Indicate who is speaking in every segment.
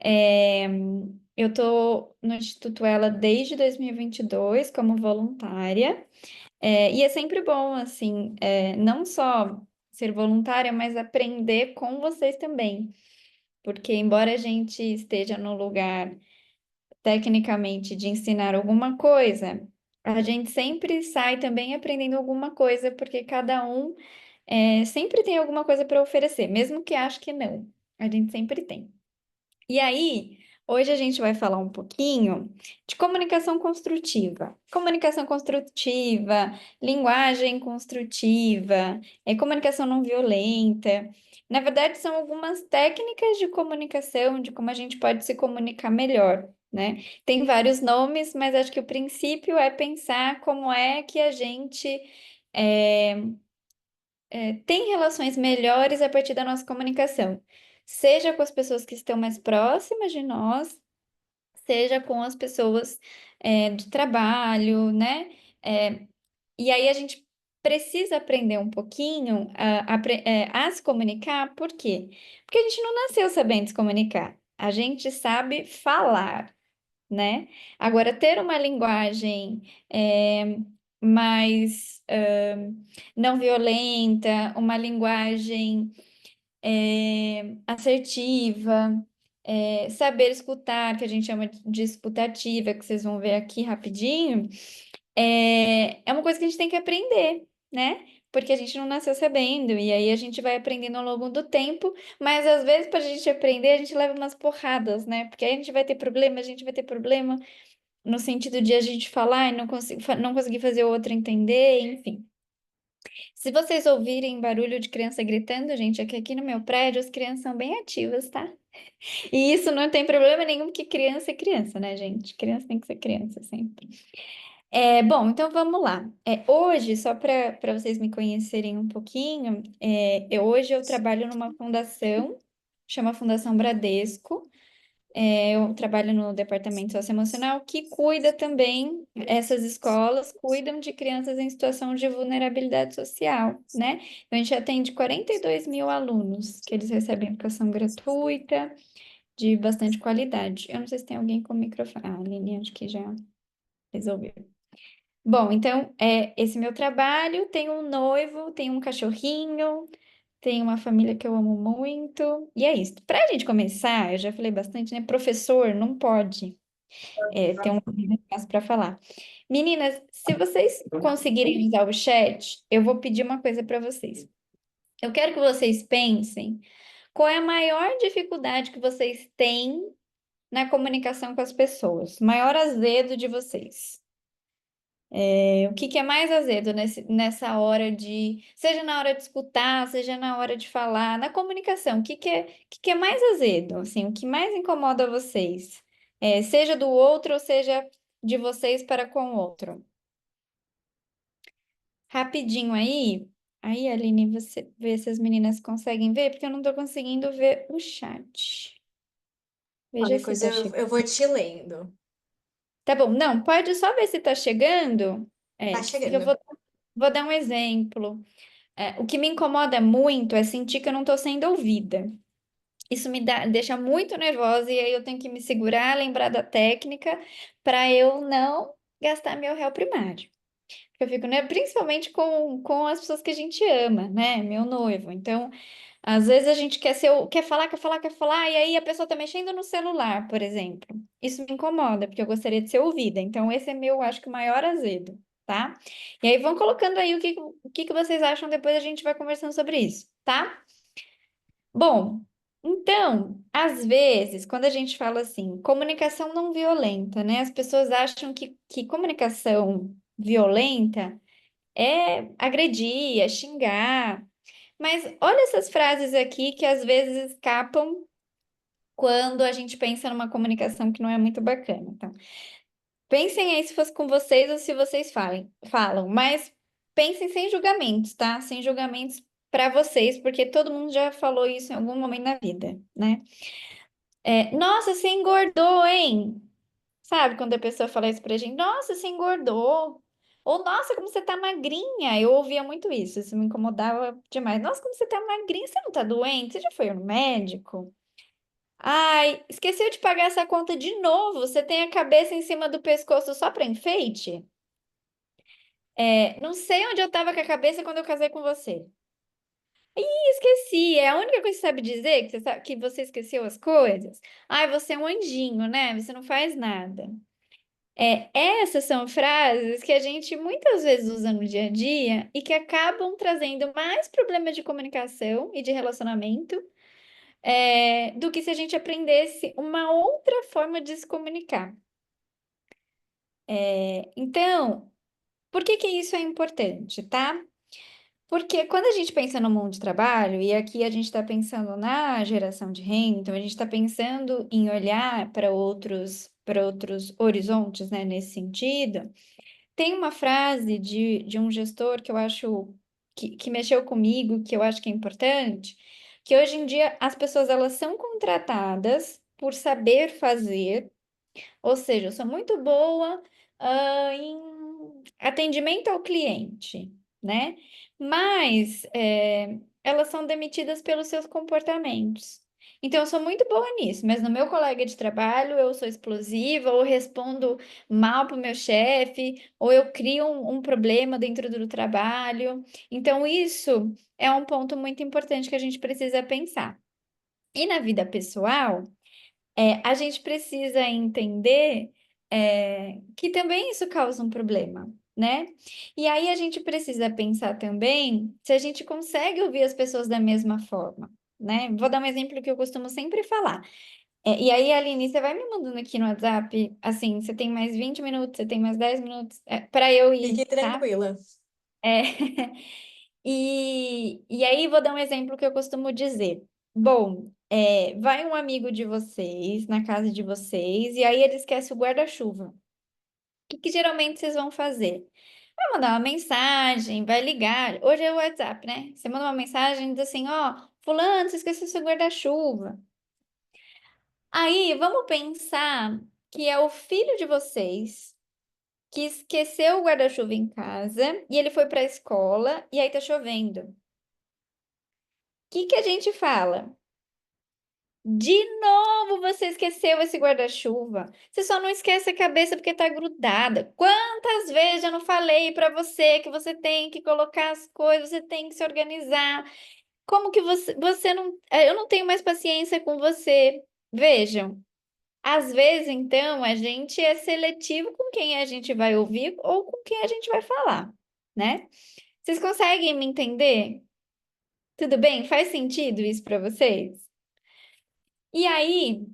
Speaker 1: É, eu estou no Instituto Ela desde 2022 como voluntária. E é sempre bom, assim, não só ser voluntária, mas aprender com vocês também. Porque, embora a gente esteja no lugar, tecnicamente, de ensinar alguma coisa, a gente sempre sai também aprendendo alguma coisa, porque cada um sempre tem alguma coisa para oferecer, mesmo que ache que não. A gente sempre tem. E aí, hoje a gente vai falar um pouquinho de comunicação construtiva. Comunicação construtiva, linguagem construtiva, comunicação não violenta. Na verdade, são algumas técnicas de comunicação, de como a gente pode se comunicar melhor, né? Tem vários nomes, mas acho que o princípio é pensar como é que a gente é, tem relações melhores a partir da nossa comunicação, seja com as pessoas que estão mais próximas de nós, seja com as pessoas de trabalho, né? É, e aí a gente precisa aprender um pouquinho a se comunicar, por quê? Porque a gente não nasceu sabendo se comunicar, a gente sabe falar, né? Agora, ter uma linguagem mais não violenta, uma linguagem assertiva, saber escutar, que a gente chama de escutativa, que vocês vão ver aqui rapidinho, é uma coisa que a gente tem que aprender, né? Porque a gente não nasceu sabendo, e aí a gente vai aprendendo ao longo do tempo, mas às vezes para a gente aprender, a gente leva umas porradas, né? Porque aí a gente vai ter problema, a gente vai ter problema no sentido de a gente falar e não conseguir fazer o outro entender, enfim. Se vocês ouvirem barulho de criança gritando, gente, é que aqui no meu prédio as crianças são bem ativas, tá? E isso não tem problema nenhum, porque criança é criança, né, gente? Criança tem que ser criança sempre. Bom, então vamos lá. Hoje, só para vocês me conhecerem um pouquinho, hoje eu trabalho numa fundação, chama Fundação Bradesco. Eu trabalho no departamento socioemocional que cuida também, essas escolas cuidam de crianças em situação de vulnerabilidade social, né? Então, a gente atende 42 mil alunos que eles recebem educação gratuita, de bastante qualidade. Eu não sei se tem alguém com microfone. Ah, a Aline, acho que já resolveu. Bom, então, esse meu trabalho, tenho um noivo, tenho um cachorrinho, tenho uma família que eu amo muito, e é isso. Para a gente começar, eu já falei bastante, né? Professor não pode ter um espaço para falar. Meninas, se vocês conseguirem usar o chat, eu vou pedir uma coisa para vocês. Eu quero que vocês pensem qual é a maior dificuldade que vocês têm na comunicação com as pessoas, o maior azedo de vocês. O que que é mais azedo nessa hora seja na hora de escutar, seja na hora de falar, na comunicação, o que que é mais azedo, assim, o que mais incomoda vocês? Seja do outro ou seja de vocês para com o outro. Rapidinho aí, Aline, você vê se as meninas conseguem ver, porque eu não estou conseguindo ver o chat. Veja
Speaker 2: Qualquer
Speaker 1: se
Speaker 2: coisa
Speaker 1: está
Speaker 2: eu vou te lendo.
Speaker 1: Tá bom, não, pode só ver se está chegando.
Speaker 2: Tá
Speaker 1: Eu
Speaker 2: chegando.
Speaker 1: vou dar um exemplo. O que me incomoda muito é sentir que eu não estou sendo ouvida. Isso deixa muito nervosa e aí eu tenho que me segurar, lembrar da técnica para eu não gastar meu réu primário. Eu fico, né, principalmente com as pessoas que a gente ama, né? Meu noivo. Então, às vezes a gente quer falar, quer falar, quer falar, e aí a pessoa tá mexendo no celular, por exemplo. Isso me incomoda, porque eu gostaria de ser ouvida. Então, esse é meu, acho que o maior azedo, tá? E aí vão colocando aí o que que vocês acham, depois a gente vai conversando sobre isso, tá? Bom, então, às vezes, quando a gente fala assim, comunicação não violenta, né? As pessoas acham que comunicação violenta é agredir, é xingar. Mas olha essas frases aqui que às vezes escapam quando a gente pensa numa comunicação que não é muito bacana. Então, pensem aí se fosse com vocês ou se vocês falam, mas pensem sem julgamentos, tá? Sem julgamentos para vocês, porque todo mundo já falou isso em algum momento na vida, né? Nossa, você engordou, hein? Sabe quando a pessoa fala isso pra gente? Nossa, você engordou. Ou, nossa, como você tá magrinha. Eu ouvia muito isso me incomodava demais. Nossa, como você tá magrinha, você não tá doente? Você já foi no médico? Ai, esqueceu de pagar essa conta de novo. Você tem a cabeça em cima do pescoço só para enfeite? Não sei onde eu estava com a cabeça quando eu casei com você. Ih, esqueci. É a única coisa que você sabe dizer que que você esqueceu as coisas. Ai, você é um anjinho, né? Você não faz nada. Essas são frases que a gente muitas vezes usa no dia a dia e que acabam trazendo mais problemas de comunicação e de relacionamento, do que se a gente aprendesse uma outra forma de se comunicar. Então, por que que isso é importante, tá? Porque quando a gente pensa no mundo de trabalho, e aqui a gente está pensando na geração de renda, então a gente está pensando em olhar para outros horizontes, né, nesse sentido. Tem uma frase de um gestor que eu acho que mexeu comigo, que eu acho que é importante, que hoje em dia as pessoas elas são contratadas por saber fazer, ou seja, eu sou muito boa, em atendimento ao cliente, né? Mas elas são demitidas pelos seus comportamentos. Então, eu sou muito boa nisso, mas no meu colega de trabalho eu sou explosiva, ou respondo mal para o meu chefe, ou eu crio um problema dentro do trabalho. Então, isso é um ponto muito importante que a gente precisa pensar. E na vida pessoal, a gente precisa entender que também isso causa um problema, né? E aí a gente precisa pensar também se a gente consegue ouvir as pessoas da mesma forma, né? Vou dar um exemplo que eu costumo sempre falar. E aí, Aline, você vai me mandando aqui no WhatsApp, assim, você tem mais 20 minutos, você tem mais 10 minutos, para eu ir,
Speaker 2: Fique
Speaker 1: tá?
Speaker 2: tranquila.
Speaker 1: É, e aí, vou dar um exemplo que eu costumo dizer. Bom, vai um amigo de vocês na casa de vocês, e aí ele esquece o guarda-chuva. O que que geralmente vocês vão fazer? Vai mandar uma mensagem, vai ligar. Hoje é o WhatsApp, né? Você manda uma mensagem e diz assim: ó, fulano, você esqueceu seu guarda-chuva. Aí, vamos pensar que é o filho de vocês que esqueceu o guarda-chuva em casa e ele foi para a escola e aí tá chovendo. O que que a gente fala? De novo você esqueceu esse guarda-chuva. Você só não esquece a cabeça porque tá grudada. Quantas vezes eu não falei para você que você tem que colocar as coisas, você tem que se organizar? Como que você não, eu não tenho mais paciência com você. Vejam, às vezes então a gente é seletivo com quem a gente vai ouvir ou com quem a gente vai falar, né? Vocês conseguem me entender? Tudo bem? Faz sentido isso para vocês? E aí,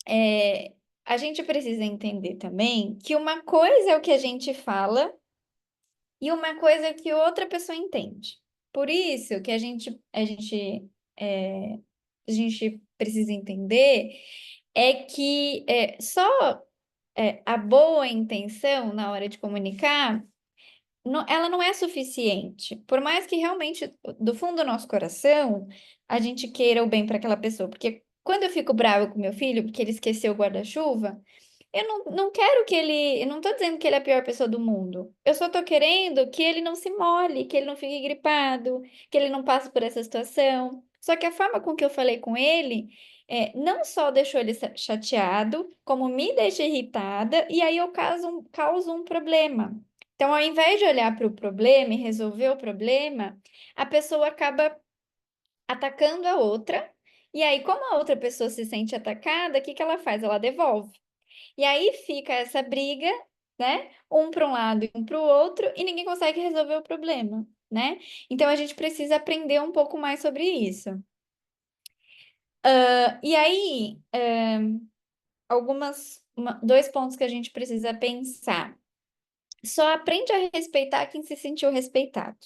Speaker 1: é, a gente precisa entender também que uma coisa é o que a gente fala e uma coisa é o que outra pessoa entende. Por isso que a gente precisa entender que só a boa intenção na hora de comunicar ela não é suficiente. Por mais que realmente, do fundo do nosso coração, a gente queira o bem para aquela pessoa. Porque quando eu fico brava com meu filho, porque ele esqueceu o guarda-chuva, eu não quero que ele. Eu não tô dizendo que ele é a pior pessoa do mundo. Eu só tô querendo que ele não se molhe, que ele não fique gripado, que ele não passe por essa situação. Só que a forma com que eu falei com ele. Não só deixou ele chateado, como me deixa irritada, e aí eu causo um problema. Então, ao invés de olhar para o problema e resolver o problema, a pessoa acaba atacando a outra. E aí, como a outra pessoa se sente atacada, o que que ela faz? Ela devolve. E aí fica essa briga, né? Um para um lado e um para o outro, e ninguém consegue resolver o problema, né? Então, a gente precisa aprender um pouco mais sobre isso. E aí, dois pontos que a gente precisa pensar. Só aprende a respeitar quem se sentiu respeitado.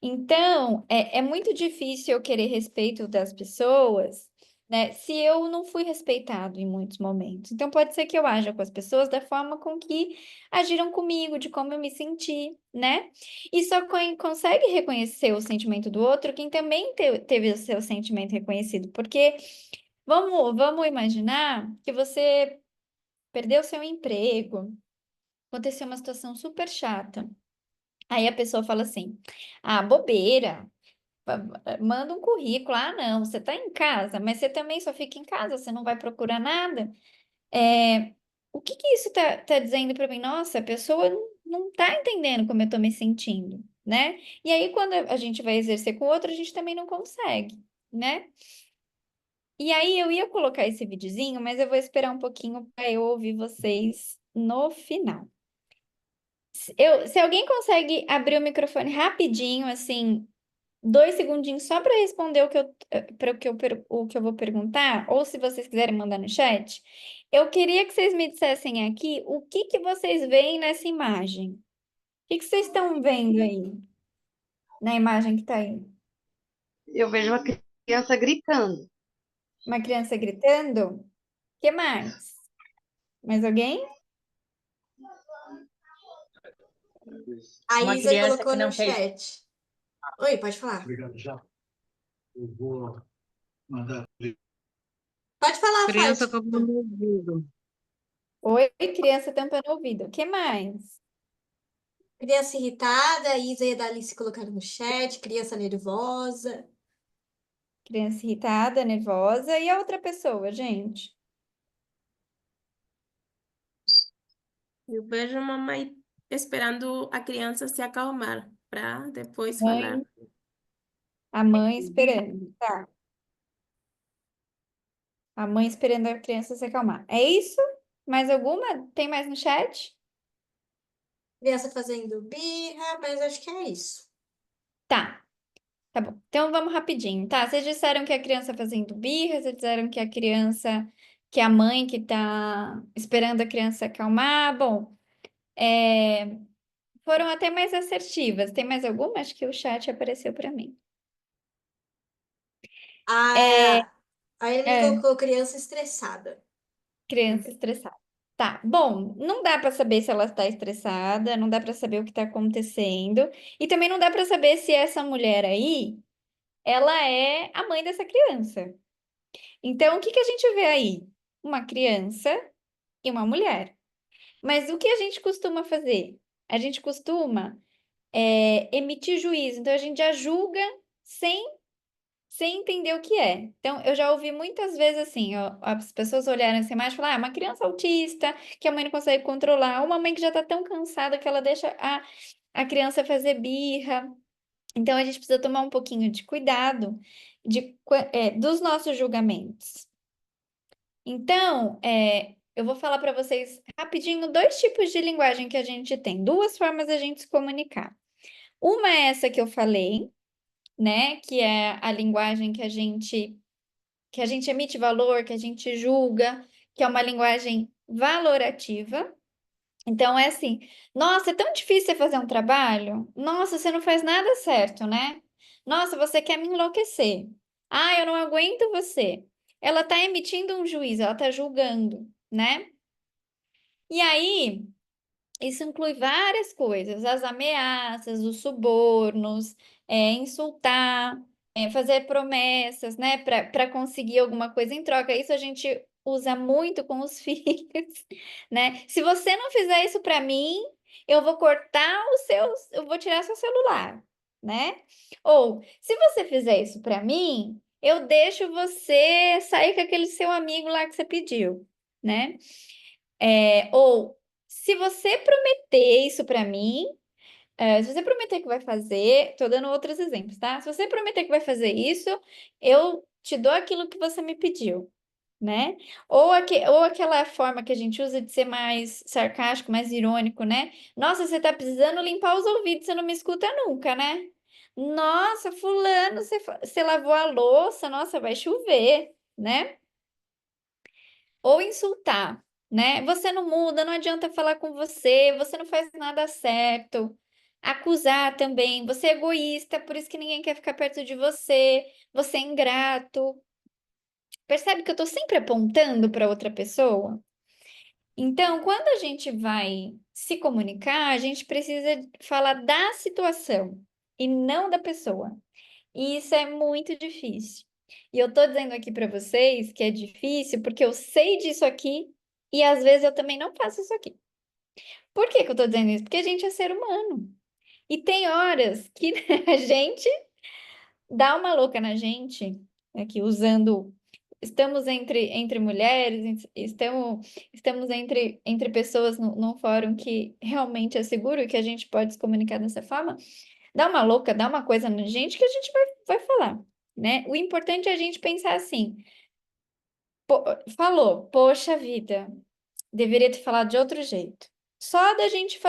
Speaker 1: Então, é muito difícil eu querer respeito das pessoas, né, se eu não fui respeitado em muitos momentos. Então, pode ser que eu haja com as pessoas da forma com que agiram comigo, de como eu me senti, né? E só consegue reconhecer o sentimento do outro quem também teve o seu sentimento reconhecido. Porque vamos imaginar que você perdeu seu emprego, aconteceu uma situação super chata. Aí a pessoa fala assim: ah, bobeira. Manda um currículo. Ah, não, você está em casa, mas você também só fica em casa, você não vai procurar nada. É, o que que isso tá dizendo para mim? Nossa, a pessoa não tá entendendo como eu tô me sentindo, né? E aí, quando a gente vai exercer com o outro, a gente também não consegue, né? E aí, eu ia colocar esse videozinho, mas eu vou esperar um pouquinho para eu ouvir vocês no final. Se alguém consegue abrir o microfone rapidinho, assim, 2 segundinhos só para responder o que eu vou perguntar, ou se vocês quiserem mandar no chat, eu queria que vocês me dissessem aqui o que que vocês veem nessa imagem. O que que vocês estão vendo aí, na imagem que está aí?
Speaker 3: Eu vejo uma criança gritando.
Speaker 1: Uma criança gritando? O que mais? Mais alguém?
Speaker 2: A
Speaker 4: Uma
Speaker 2: Isa
Speaker 4: criança
Speaker 2: colocou
Speaker 4: que
Speaker 2: no
Speaker 4: não tem
Speaker 2: chat. Oi, pode falar.
Speaker 5: Obrigado, já. Eu vou mandar.
Speaker 2: Pode falar,
Speaker 4: criança
Speaker 2: Fátima.
Speaker 4: com fone no ouvido.
Speaker 1: Oi, criança tampando o ouvido. O que mais?
Speaker 2: Criança irritada, a Isa e a Dalice colocaram no chat. Criança nervosa.
Speaker 1: Criança irritada, nervosa. E a outra pessoa, gente?
Speaker 6: Eu vejo a mamãe esperando a criança se acalmar para depois falar.
Speaker 1: Mãe, a mãe esperando. Tá. A mãe esperando a criança se acalmar. É isso? Mais alguma? Tem mais no chat?
Speaker 2: Criança fazendo birra, mas acho que é isso.
Speaker 1: Tá, tá bom. Então vamos rapidinho, tá? Vocês disseram que a criança fazendo birra, vocês disseram que a criança, que a mãe que tá esperando a criança acalmar. Bom, foram até mais assertivas. Tem mais alguma? Acho que o chat apareceu para mim. É,
Speaker 2: A Emily
Speaker 1: é,
Speaker 2: colocou criança estressada.
Speaker 1: criança estressada. Tá, bom, não dá para saber se ela está estressada, não dá para saber o que está acontecendo, e também não dá para saber se essa mulher aí, ela é a mãe dessa criança. Então, o que que a gente vê aí? Uma criança e uma mulher. Mas o que a gente costuma fazer? A gente costuma emitir juízo, então a gente já julga sem sem entender o que é. Então, eu já ouvi muitas vezes assim, ó, as pessoas olharem essa imagem e falar, ah, é uma criança autista, que a mãe não consegue controlar, uma mãe que já está tão cansada que ela deixa a criança fazer birra. Então, a gente precisa tomar um pouquinho de cuidado dos nossos julgamentos. Então, eu vou falar para vocês rapidinho 2 tipos de linguagem que a gente tem, 2 formas da gente se comunicar. Uma é essa que eu falei, né, que é a linguagem que a gente emite valor, que a gente julga, que é uma linguagem valorativa. Então, é assim: nossa, é tão difícil você fazer um trabalho? Nossa, você não faz nada certo, né? Nossa, você quer me enlouquecer. Ah, eu não aguento você. Ela está emitindo um juízo, ela está julgando, né? E aí. Isso inclui várias coisas, as ameaças, os subornos, insultar, fazer promessas, né, para conseguir alguma coisa em troca. Isso a gente usa muito com os filhos, né? Se você não fizer isso para mim, eu vou cortar eu vou tirar seu celular, né? Ou se você fizer isso para mim, eu deixo você sair com aquele seu amigo lá que você pediu, né? Ou se você prometer isso para mim, se você prometer que vai fazer, tô dando outros exemplos, tá? Se você prometer que vai fazer isso, eu te dou aquilo que você me pediu, né? Ou aquela forma que a gente usa de ser mais sarcástico, mais irônico, né? Nossa, você tá precisando limpar os ouvidos, você não me escuta nunca, né? Nossa, fulano, você lavou a louça, nossa, vai chover, né? Ou insultar, né? Você não muda, não adianta falar com você, você não faz nada certo. Acusar também, você é egoísta, por isso que ninguém quer ficar perto de você, você é ingrato. Percebe que eu tô sempre apontando para outra pessoa? Então, quando a gente vai se comunicar, a gente precisa falar da situação e não da pessoa. E isso é muito difícil. E eu tô dizendo aqui para vocês que é difícil porque eu sei disso aqui e às vezes eu também não faço isso aqui. Por que que eu tô dizendo isso? Porque a gente é ser humano. E tem horas que a gente dá uma louca na gente, aqui usando. Estamos entre mulheres, estamos entre pessoas num fórum que realmente é seguro e que a gente pode se comunicar dessa forma. Dá uma louca, dá uma coisa na gente que a gente vai falar, né? O importante é a gente pensar assim. Falou, poxa vida, deveria ter falado de outro jeito. Só da gente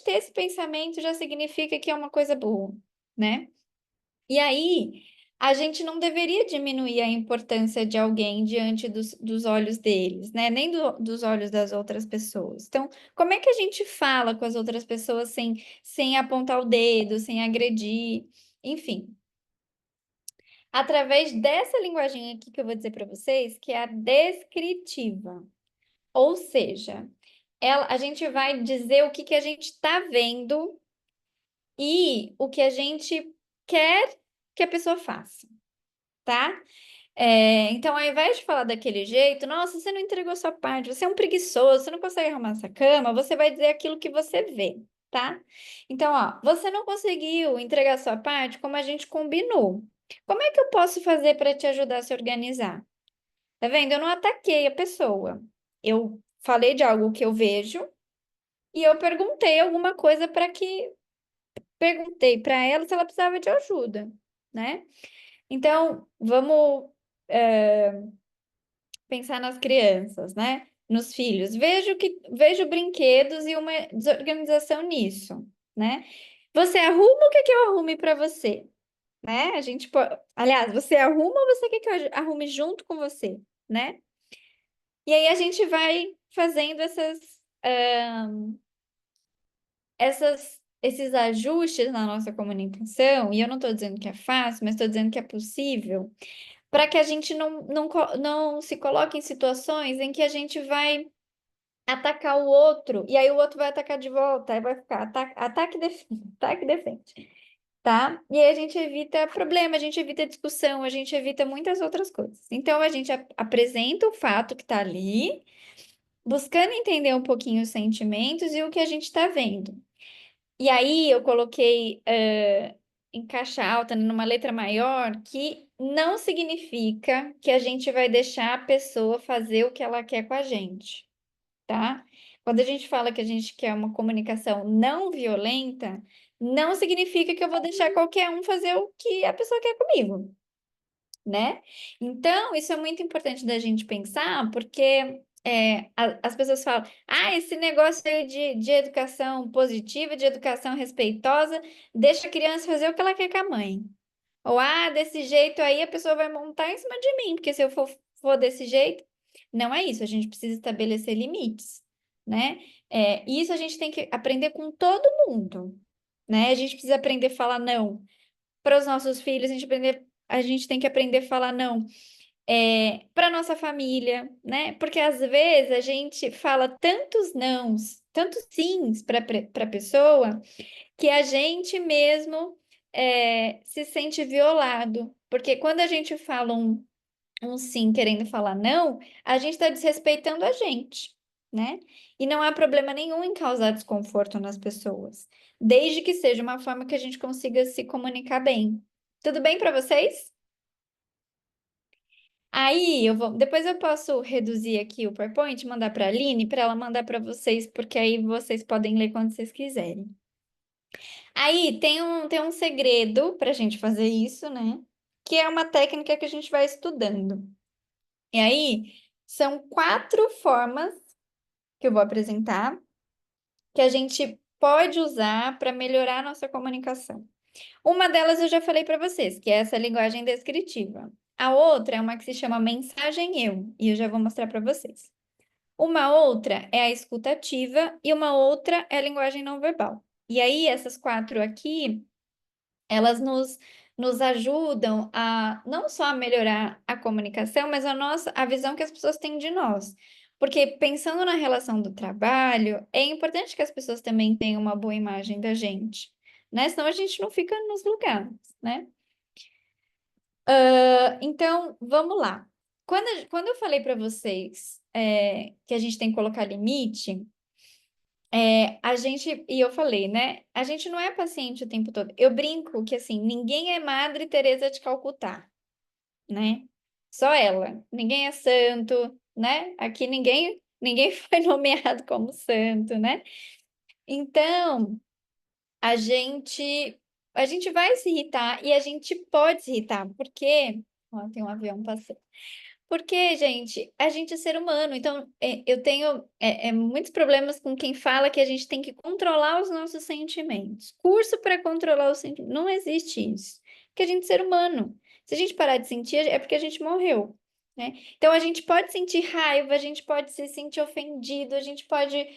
Speaker 1: ter esse pensamento já significa que é uma coisa boa, né? E aí, a gente não deveria diminuir a importância de alguém diante dos olhos deles, né? Nem dos olhos das outras pessoas. Então, como é que a gente fala com as outras pessoas sem apontar o dedo, sem agredir? Enfim, através dessa linguagem aqui que eu vou dizer para vocês, que é a descritiva. Ou seja, a gente vai dizer o que a gente está vendo e o que a gente quer que a pessoa faça, tá? Então, ao invés de falar daquele jeito, nossa, você não entregou sua parte, você é um preguiçoso, você não consegue arrumar essa cama, você vai dizer aquilo que você vê, tá? Então, ó, você não conseguiu entregar sua parte como a gente combinou. Como é que eu posso fazer para te ajudar a se organizar? Tá vendo? Eu não ataquei a pessoa. Eu falei de algo que eu vejo e eu perguntei alguma coisa perguntei para ela se ela precisava de ajuda, né? Então, vamos pensar nas crianças, né? Nos filhos. Vejo brinquedos e uma desorganização nisso, né? Você arruma o que que eu arrume para você, né? Aliás, você arruma ou você quer que eu arrume junto com você, né? E aí a gente vai fazendo esses ajustes na nossa comunicação, e eu não estou dizendo que é fácil, mas estou dizendo que é possível, para que a gente não se coloque em situações em que a gente vai atacar o outro, e aí o outro vai atacar de volta, aí vai ficar ataque e defende, ataque e defende, tá? E aí a gente evita problema, a gente evita discussão, a gente evita muitas outras coisas. Então a gente apresenta o fato que está ali, buscando entender um pouquinho os sentimentos e o que a gente está vendo. E aí eu coloquei em caixa alta, numa letra maior, que não significa que a gente vai deixar a pessoa fazer o que ela quer com a gente, tá? Quando a gente fala que a gente quer uma comunicação não violenta, não significa que eu vou deixar qualquer um fazer o que a pessoa quer comigo, né? Então, isso é muito importante da gente pensar, porque as pessoas falam, esse negócio aí de educação positiva, de educação respeitosa, deixa a criança fazer o que ela quer com a mãe. Ou, desse jeito aí a pessoa vai montar em cima de mim, porque se eu for desse jeito, não é isso, a gente precisa estabelecer limites, né? Isso a gente tem que aprender com todo mundo, né? A gente precisa aprender a falar não para os nossos filhos, a gente tem que aprender a falar não para nossa família, né? Porque às vezes a gente fala tantos nãos, tantos sims para a pessoa, que a gente mesmo se sente violado. Porque quando a gente fala um sim querendo falar não, a gente está desrespeitando a gente, né? E não há problema nenhum em causar desconforto nas pessoas, desde que seja uma forma que a gente consiga se comunicar bem. Tudo bem para vocês? Aí depois eu posso reduzir aqui o PowerPoint, mandar para a Aline, para ela mandar para vocês, porque aí vocês podem ler quando vocês quiserem. Aí tem um segredo para a gente fazer isso, né? Que é uma técnica que a gente vai estudando. E aí são 4 formas que eu vou apresentar que a gente pode usar para melhorar a nossa comunicação. Uma delas eu já falei para vocês, que é essa linguagem descritiva. A outra é uma que se chama mensagem eu, e eu já vou mostrar para vocês. Uma outra é a escutativa e uma outra é a linguagem não verbal. E aí, essas 4 aqui, elas nos ajudam a não só a melhorar a comunicação, mas a visão que as pessoas têm de nós. Porque pensando na relação do trabalho, é importante que as pessoas também tenham uma boa imagem da gente, né? Senão a gente não fica nos lugares, né? Então, vamos lá. Quando eu falei para vocês que a gente tem que colocar limite, A gente, e eu falei, né? A gente não é paciente o tempo todo. Eu brinco que, assim, ninguém é Madre Teresa de Calcutá, né? Só ela. Ninguém é santo, né? Aqui ninguém foi nomeado como santo, né? Então, a gente, a gente vai se irritar e a gente pode se irritar, porque... Ó, tem um avião passando. Porque, gente, a gente é ser humano, então eu tenho muitos problemas com quem fala que a gente tem que controlar os nossos sentimentos. Curso para controlar os sentimentos. Não existe isso. Porque a gente é ser humano. Se a gente parar de sentir, é porque a gente morreu, né? Então a gente pode sentir raiva, a gente pode se sentir ofendido, a gente pode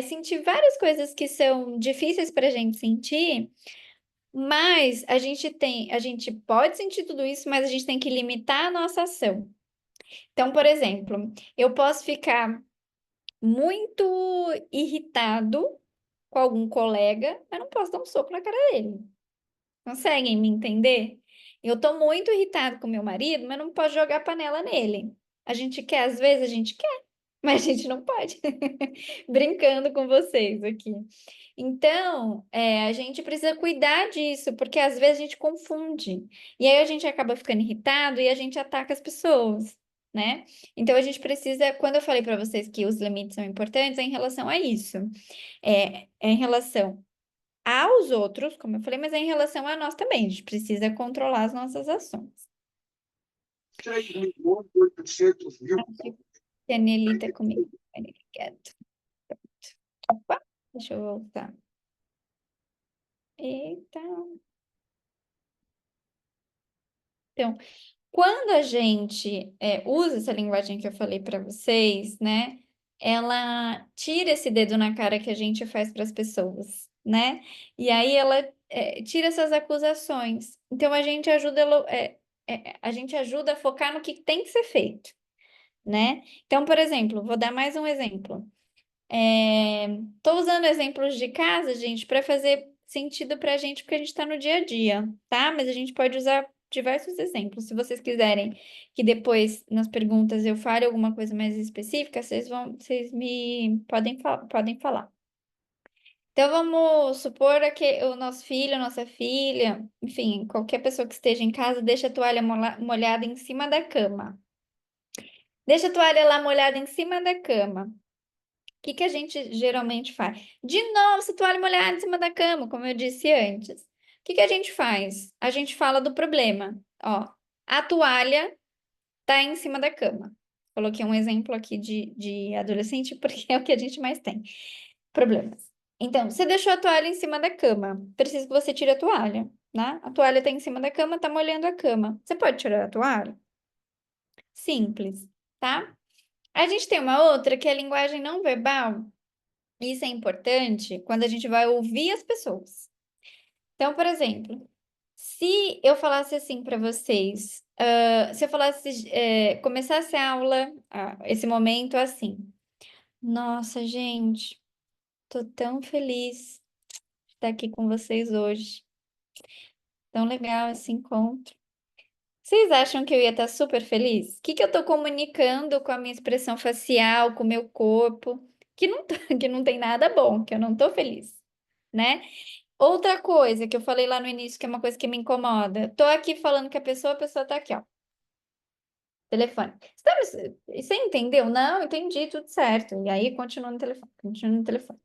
Speaker 1: sentir várias coisas que são difíceis para a gente sentir, mas a gente pode sentir tudo isso, mas a gente tem que limitar a nossa ação. Então, por exemplo, eu posso ficar muito irritado com algum colega, mas não posso dar um soco na cara dele. Conseguem me entender? Eu tô muito irritado com meu marido, mas não posso jogar panela nele. A gente quer, às vezes a gente quer, mas a gente não pode. Brincando com vocês aqui. Então, a gente precisa cuidar disso, porque às vezes a gente confunde. E aí a gente acaba ficando irritado e a gente ataca as pessoas, né? Então a gente precisa, quando eu falei para vocês que os limites são importantes, é em relação a isso. É em relação aos outros, como eu falei, mas é em relação a nós também. A gente precisa controlar as nossas ações.
Speaker 5: 3.800.000.
Speaker 1: Acho que a Nelly tá comigo. Obrigada. Opa, deixa eu voltar. Eita. Então, quando a gente usa essa linguagem que eu falei para vocês, né? Ela tira esse dedo na cara que a gente faz para as pessoas, né? E aí ela tira essas acusações. Então a gente ajuda a gente ajuda a focar no que tem que ser feito, né? Então, por exemplo, vou dar mais um exemplo. Estou usando exemplos de casa, gente, para fazer sentido para a gente, porque a gente está no dia a dia, tá? Mas a gente pode usar diversos exemplos. Se vocês quiserem que depois, nas perguntas, eu fale alguma coisa mais específica, vocês me podem falar. Então, vamos supor que o nosso filho, a nossa filha, enfim, qualquer pessoa que esteja em casa, deixa a toalha molhada em cima da cama. Deixa a toalha lá molhada em cima da cama. O que que a gente geralmente faz? De novo, essa toalha molhada em cima da cama, como eu disse antes. O que que a gente faz? A gente fala do problema. Ó, a toalha tá em cima da cama. Coloquei um exemplo aqui de adolescente, porque é o que a gente mais tem. Problemas. Então, você deixou a toalha em cima da cama. Preciso que você tire a toalha, né? A toalha tá em cima da cama, tá molhando a cama. Você pode tirar a toalha? Simples, tá? A gente tem uma outra que é a linguagem não verbal. Isso é importante quando a gente vai ouvir as pessoas. Então, por exemplo, se eu falasse assim para vocês, se eu falasse, começasse a aula, esse momento assim, nossa, gente, tô tão feliz de estar aqui com vocês hoje. Tão legal esse encontro. Vocês acham que eu ia estar super feliz? O que que eu estou comunicando com a minha expressão facial, com o meu corpo? Que não tem nada bom, que eu não estou feliz, né? Outra coisa que eu falei lá no início, que é uma coisa que me incomoda. Tô aqui falando com a pessoa tá aqui, ó. Telefone. Você entendeu? Não, entendi, tudo certo. E aí continua no telefone, continua no telefone.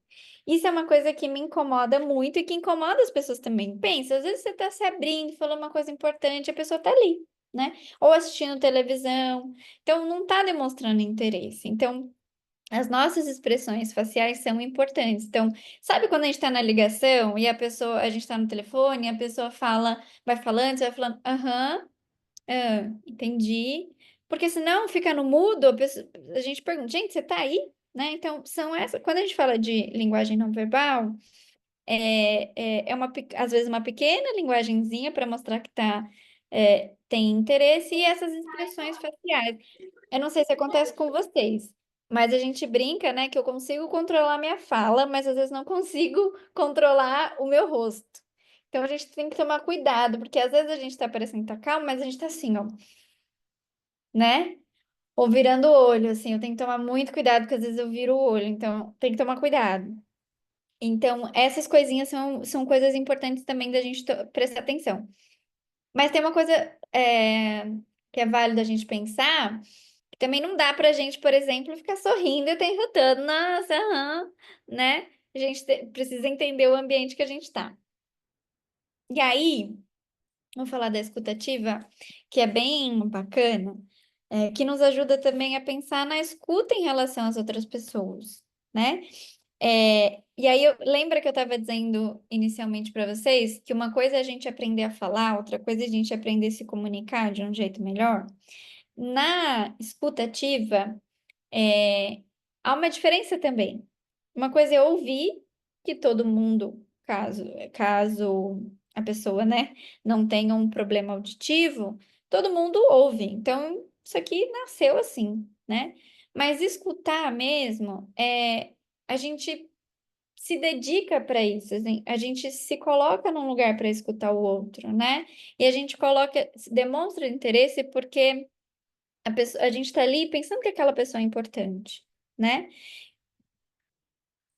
Speaker 1: Isso é uma coisa que me incomoda muito e que incomoda as pessoas também. Pensa, às vezes você tá se abrindo, falando uma coisa importante, a pessoa tá ali, né? Ou assistindo televisão. Então, não tá demonstrando interesse. Então, as nossas expressões faciais são importantes. Então, sabe quando a gente está na ligação e a gente está no telefone, e a pessoa fala, vai falando, você vai falando, aham, entendi. Porque senão fica no mudo, a gente pergunta, gente, você tá aí? Né? Então, quando a gente fala de linguagem não verbal, às vezes uma pequena linguagenzinha para mostrar que tem interesse e essas expressões faciais. Eu não sei se acontece com vocês, mas a gente brinca, né, que eu consigo controlar minha fala, mas às vezes não consigo controlar o meu rosto. Então a gente tem que tomar cuidado, porque às vezes a gente tá parecendo que tá calmo, mas a gente tá assim, ó, né? Ou virando o olho, assim, eu tenho que tomar muito cuidado, porque às vezes eu viro o olho, então tem que tomar cuidado. Então, essas coisinhas são coisas importantes também da gente prestar atenção. Mas tem uma coisa que é válido a gente pensar, que também não dá pra gente, por exemplo, ficar sorrindo o tempo todo, nossa, aham, né? A gente precisa entender o ambiente que a gente tá. E aí, vamos falar da escutativa, que é bem bacana, que nos ajuda também a pensar na escuta em relação às outras pessoas, né? E aí, lembra que eu estava dizendo inicialmente para vocês que uma coisa é a gente aprender a falar, outra coisa é a gente aprender a se comunicar de um jeito melhor? Na escuta ativa, há uma diferença também. Uma coisa é ouvir, que todo mundo, caso a pessoa, né, não tenha um problema auditivo, todo mundo ouve. Então, isso aqui nasceu assim, né? Mas escutar mesmo, a gente se dedica para isso, assim, a gente se coloca num lugar para escutar o outro, né? E a gente demonstra interesse porque a gente está ali pensando que aquela pessoa é importante, né?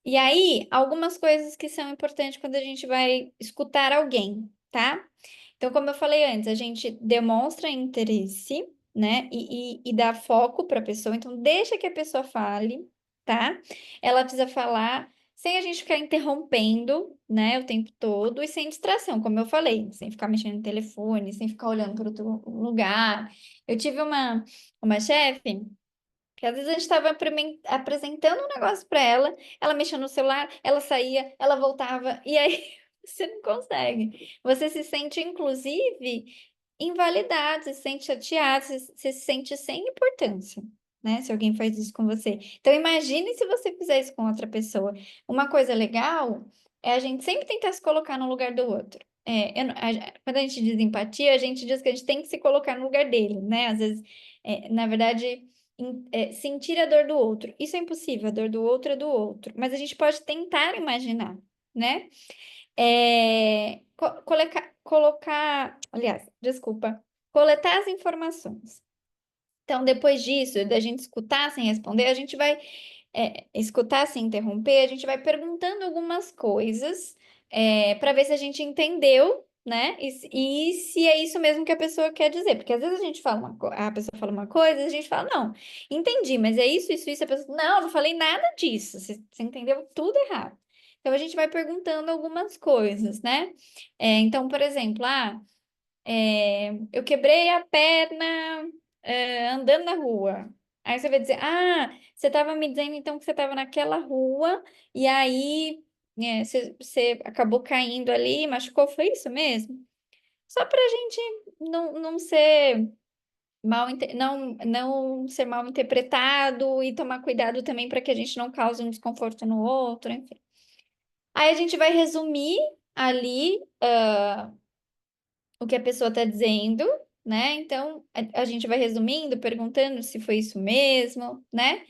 Speaker 1: E aí, algumas coisas que são importantes quando a gente vai escutar alguém, tá? Então, como eu falei antes, a gente demonstra interesse, né? E dá foco para a pessoa. Então, deixa que a pessoa fale, tá? Ela precisa falar sem a gente ficar interrompendo, né? O tempo todo e sem distração, como eu falei, sem ficar mexendo no telefone, sem ficar olhando para outro lugar. Eu tive uma chefe. Porque às vezes a gente estava apresentando um negócio para ela mexia no celular, ela saía, ela voltava, e aí você não consegue. Você se sente, inclusive, invalidado, se sente chateado, você se sente sem importância, né? Se alguém faz isso com você. Então, imagine se você fizer isso com outra pessoa. Uma coisa legal é a gente sempre tentar se colocar no lugar do outro. Quando a gente diz empatia, a gente diz que a gente tem que se colocar no lugar dele, né? Às vezes, na verdade sentir a dor do outro. Isso é impossível, a dor do outro é do outro. Mas a gente pode tentar imaginar, né? Aliás, desculpa, coletar as informações. Então, depois disso, da gente escutar sem responder, a gente vai escutar sem interromper, a gente vai perguntando algumas coisas para ver se a gente entendeu, né? E se é isso mesmo que a pessoa quer dizer. Porque às vezes a gente fala a pessoa fala uma coisa, a gente fala, não, entendi, mas é isso, isso, isso. A pessoa, não, não falei nada disso. Você entendeu tudo errado. Então a gente vai perguntando algumas coisas, né? Então, por exemplo, eu quebrei a perna, andando na rua. Aí você vai dizer, você estava me dizendo então que você estava naquela rua e aí você acabou caindo ali, machucou, foi isso mesmo? Só para a gente não ser não ser mal interpretado e tomar cuidado também para que a gente não cause um desconforto no outro, enfim. Aí a gente vai resumir ali o que a pessoa está dizendo, né? Então, a gente vai resumindo, perguntando se foi isso mesmo, né?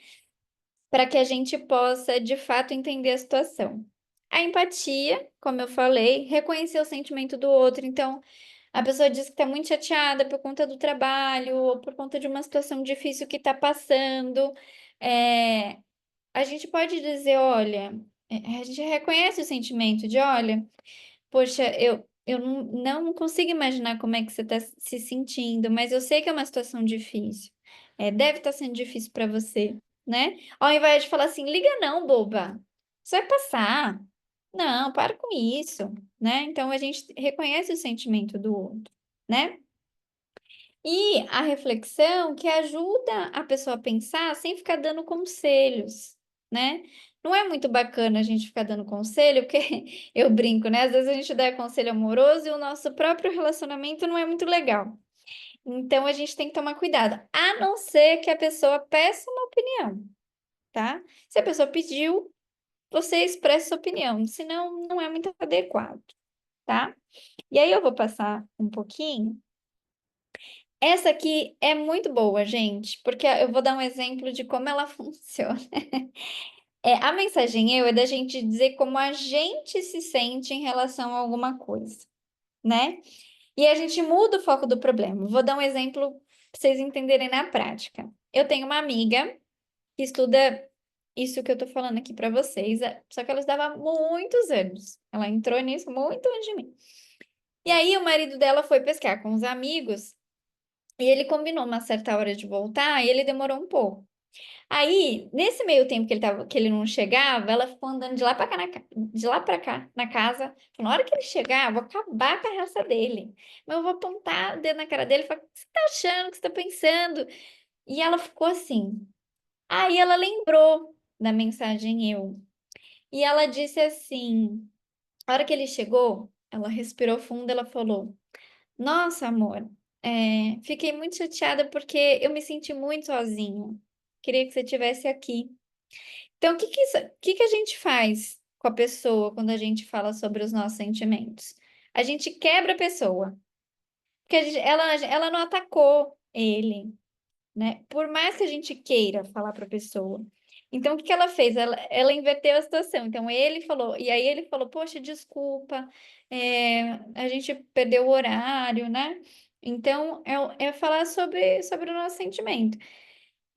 Speaker 1: Para que a gente possa, de fato, entender a situação. A empatia, como eu falei, reconhecer o sentimento do outro. Então, a pessoa diz que está muito chateada por conta do trabalho ou por conta de uma situação difícil que está passando. É, a gente pode dizer, olha, a gente reconhece o sentimento de, olha. Poxa, eu não consigo imaginar como é que você está se sentindo, mas eu sei que é uma situação difícil. Deve estar sendo difícil para você, né? Ao invés de falar assim, liga não, boba. Isso vai passar. Não, para com isso, né? Então a gente reconhece o sentimento do outro, né? E a reflexão que ajuda a pessoa a pensar sem ficar dando conselhos, né? Não é muito bacana a gente ficar dando conselho, porque eu brinco, né? Às vezes a gente dá conselho amoroso e o nosso próprio relacionamento não é muito legal. Então a gente tem que tomar cuidado, a não ser que a pessoa peça uma opinião, tá? Se a pessoa pediu, você expressa sua opinião, senão não é muito adequado, tá? E aí eu vou passar um pouquinho. Essa aqui é muito boa, gente, porque eu vou dar um exemplo de como ela funciona. A mensagem eu é da gente dizer como a gente se sente em relação a alguma coisa, né? E a gente muda o foco do problema. Vou dar um exemplo para vocês entenderem na prática. Eu tenho uma amiga que estuda isso que eu tô falando aqui para vocês, só que ela estudava há muitos anos. Ela entrou nisso muito antes de mim. E aí o marido dela foi pescar com os amigos e ele combinou uma certa hora de voltar e ele demorou um pouco. Aí, nesse meio tempo que ele não chegava, ela ficou andando de lá para cá, de lá para cá, na casa. Falou, na hora que ele chegar, eu vou acabar com a raça dele. Mas eu vou apontar o dedo na cara dele e falar, o que você tá achando? O que você tá pensando? E ela ficou assim. Aí ela lembrou da mensagem eu. E ela disse assim, a hora que ele chegou, ela respirou fundo, ela falou, nossa, amor, fiquei muito chateada porque eu me senti muito sozinha. Queria que você estivesse aqui. Então, o que que a gente faz com a pessoa quando a gente fala sobre os nossos sentimentos? A gente quebra a pessoa, porque ela não atacou ele, né? Por mais que a gente queira falar para a pessoa. Então, o que que ela fez? Ela inverteu a situação. Então, ele falou, e aí ele falou: Poxa, desculpa, a gente perdeu o horário, né? Então, é falar sobre o nosso sentimento.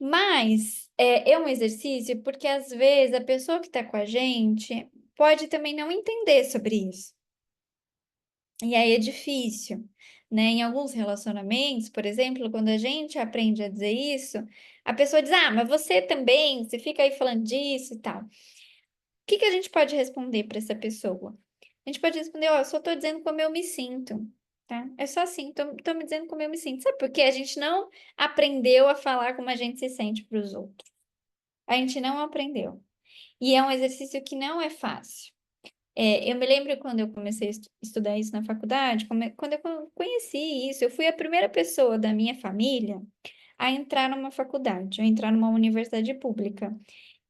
Speaker 1: Mas é um exercício porque às vezes a pessoa que está com a gente pode também não entender sobre isso. E aí é difícil, né? Em alguns relacionamentos, por exemplo, quando a gente aprende a dizer isso, a pessoa diz: Ah, mas você também, você fica aí falando disso e tal. O que que a gente pode responder para essa pessoa? A gente pode responder: Ó, eu só estou dizendo como eu me sinto, tá? É só assim, tô me dizendo como eu me sinto. Sabe por quê? A gente não aprendeu a falar como a gente se sente para os outros. A gente não aprendeu. E é um exercício que não é fácil. Eu me lembro quando eu comecei a estudar isso na faculdade, quando eu conheci isso, eu fui a primeira pessoa da minha família a entrar numa faculdade, a entrar numa universidade pública.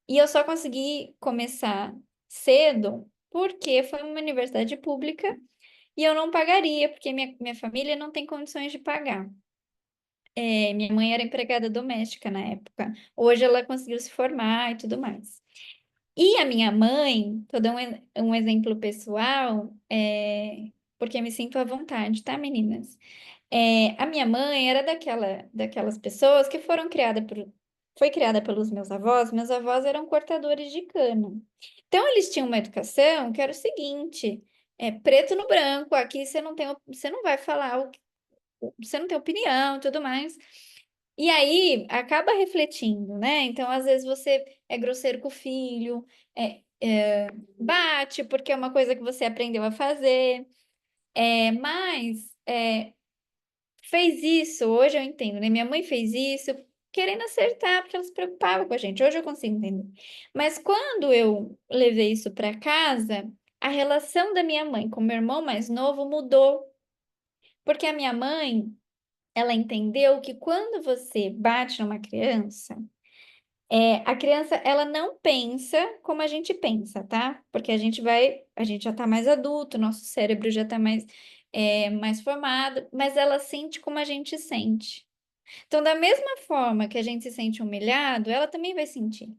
Speaker 1: E eu só consegui começar cedo porque foi uma universidade pública e eu não pagaria, porque minha família não tem condições de pagar. Minha mãe era empregada doméstica na época. Hoje ela conseguiu se formar e tudo mais. E a minha mãe, tô dando um exemplo pessoal, porque me sinto à vontade, tá, meninas? A minha mãe era daquelas pessoas que foi criada pelos meus avós eram cortadores de cana. Então, eles tinham uma educação que era o seguinte, preto no branco, aqui você não vai falar, você não tem opinião e tudo mais. E aí acaba refletindo, né? Então, às vezes você é grosseiro com o filho, bate porque é uma coisa que você aprendeu a fazer, mas fez isso, hoje eu entendo, né? Minha mãe fez isso querendo acertar, porque ela se preocupava com a gente. Hoje eu consigo entender. Mas quando eu levei isso para casa, a relação da minha mãe com meu irmão mais novo mudou, porque a minha mãe, ela entendeu que quando você bate numa criança, a criança, ela não pensa como a gente pensa, tá? Porque a gente já tá mais adulto, nosso cérebro já tá mais formado, mas ela sente como a gente sente. Então, da mesma forma que a gente se sente humilhado, ela também vai sentir.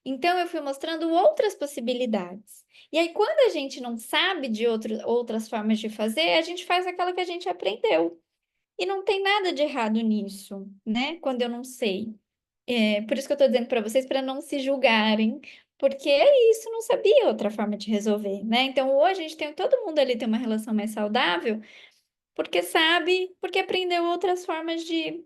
Speaker 1: Então, eu fui mostrando outras possibilidades. E aí, quando a gente não sabe de outras formas de fazer, a gente faz aquela que a gente aprendeu. E não tem nada de errado nisso, né? Quando eu não sei. Por isso que eu estou dizendo para vocês, para não se julgarem, porque é isso, não sabia outra forma de resolver, né? Então, hoje a gente todo mundo ali tem uma relação mais saudável, porque sabe, porque aprendeu outras formas de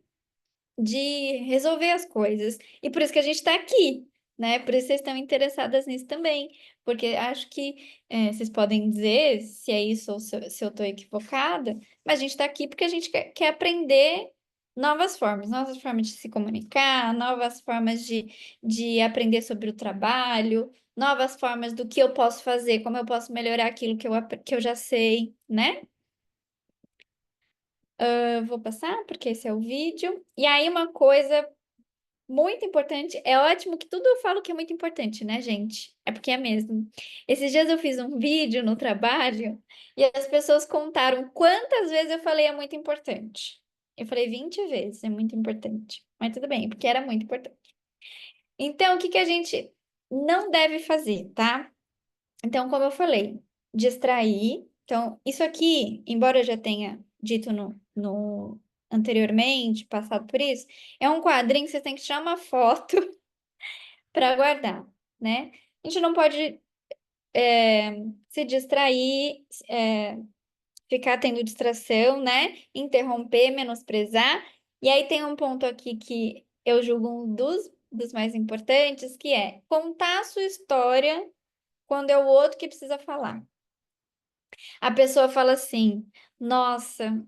Speaker 1: resolver as coisas. E por isso que a gente está aqui, né? Por isso vocês estão interessadas nisso também. Porque acho que vocês podem dizer se é isso ou se eu estou equivocada, mas a gente está aqui porque a gente quer aprender novas formas de se comunicar, novas formas de aprender sobre o trabalho, novas formas do que eu posso fazer, como eu posso melhorar aquilo que eu já sei, né? Eu vou passar, porque esse é o vídeo. E aí, uma coisa muito importante, é ótimo que tudo eu falo que é muito importante, né, gente? É porque é mesmo. Esses dias eu fiz um vídeo no trabalho e as pessoas contaram quantas vezes eu falei é muito importante. Eu falei 20 vezes, é muito importante. Mas tudo bem, porque era muito importante. Então, o que que a gente não deve fazer, tá? Então, como eu falei, distrair. Então, isso aqui, embora eu já tenha dito no anteriormente, passado por isso, é um quadrinho que você tem que tirar uma foto para guardar, né? A gente não pode se distrair, ficar tendo distração, né? Interromper, menosprezar. E aí tem um ponto aqui que eu julgo um dos mais importantes, que é contar a sua história quando é o outro que precisa falar. A pessoa fala assim: nossa,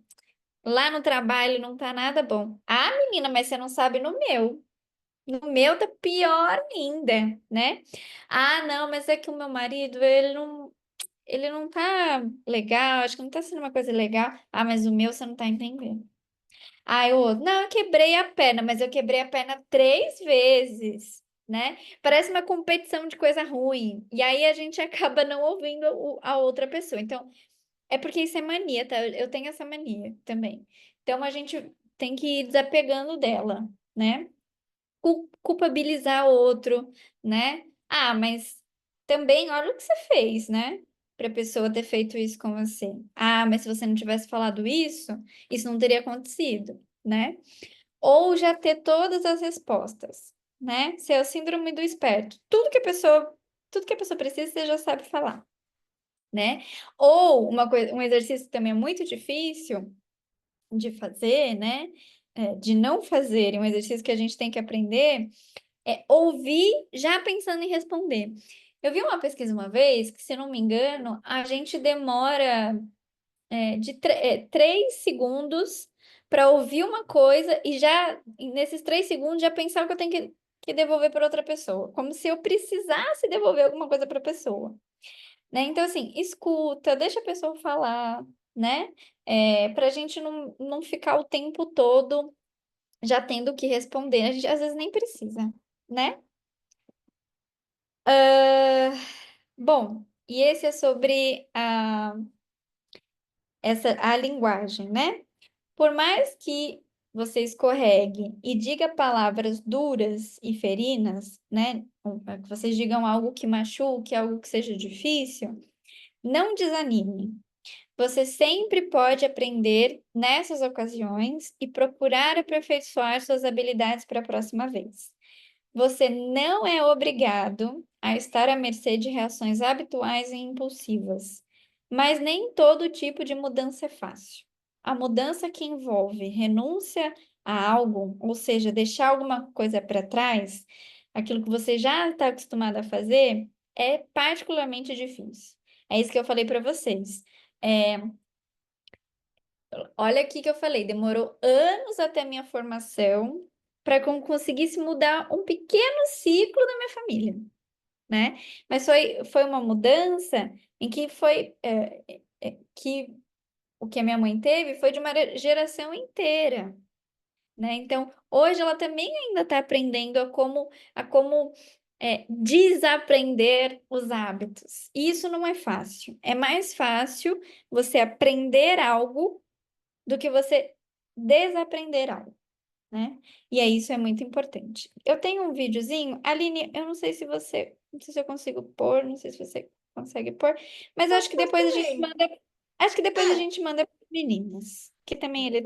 Speaker 1: lá no trabalho não tá nada bom. Ah, menina, mas você não sabe no meu. No meu tá pior ainda, né? Ah, não, mas é que o meu marido, ele não tá legal, acho que não tá sendo uma coisa legal. Ah, mas o meu você não tá entendendo. Aí o outro, não, eu quebrei a perna, mas eu quebrei a perna 3 vezes, né? Parece uma competição de coisa ruim. E aí a gente acaba não ouvindo a outra pessoa. Então, é porque isso é mania, tá? Eu tenho essa mania também. Então, a gente tem que ir desapegando dela, né? Culpabilizar o outro, né? Ah, mas também olha o que você fez, né? Para a pessoa ter feito isso com você. Ah, mas se você não tivesse falado isso não teria acontecido, né? Ou já ter todas as respostas, né? Ser o síndrome do esperto. Tudo que a pessoa precisa, você já sabe falar, né? Ou uma coisa, um exercício que também é muito difícil de fazer, né? De não fazer, um exercício que a gente tem que aprender é ouvir já pensando em responder. Eu vi uma pesquisa uma vez que, se eu não me engano, a gente demora 3 segundos para ouvir uma coisa e já, nesses 3 segundos, já pensar o que eu tenho que devolver para outra pessoa. Como se eu precisasse devolver alguma coisa para a pessoa, né? Então, assim, escuta, deixa a pessoa falar, né? Para a gente não ficar o tempo todo já tendo que responder. A gente às vezes nem precisa, né? Bom, e esse é sobre a linguagem, né? Por mais que você escorregue e diga palavras duras e ferinas, né? Que vocês digam algo que machuque, algo que seja difícil, não desanime. Você sempre pode aprender nessas ocasiões e procurar aperfeiçoar suas habilidades para a próxima vez. Você não é obrigado a estar à mercê de reações habituais e impulsivas, mas nem todo tipo de mudança é fácil. A mudança que envolve renúncia a algo, ou seja, deixar alguma coisa para trás, aquilo que você já está acostumado a fazer, é particularmente difícil. É isso que eu falei para vocês. É, Olha aqui que eu falei, demorou anos até a minha formação para que eu conseguisse mudar um pequeno ciclo da minha família, né? Mas foi uma mudança em que que o que a minha mãe teve foi de uma geração inteira, né? Então, hoje ela também ainda está aprendendo a como desaprender os hábitos. E isso não é fácil. É mais fácil você aprender algo do que você desaprender algo, né? E aí isso é muito importante. Eu tenho um videozinho, Aline, eu não sei se eu consigo pôr, não sei se você consegue pôr, mas eu acho
Speaker 2: Pode
Speaker 1: que
Speaker 2: pôr
Speaker 1: depois a gente
Speaker 2: também.
Speaker 1: manda, acho que depois a
Speaker 2: É.
Speaker 1: gente manda para meninas, que também ele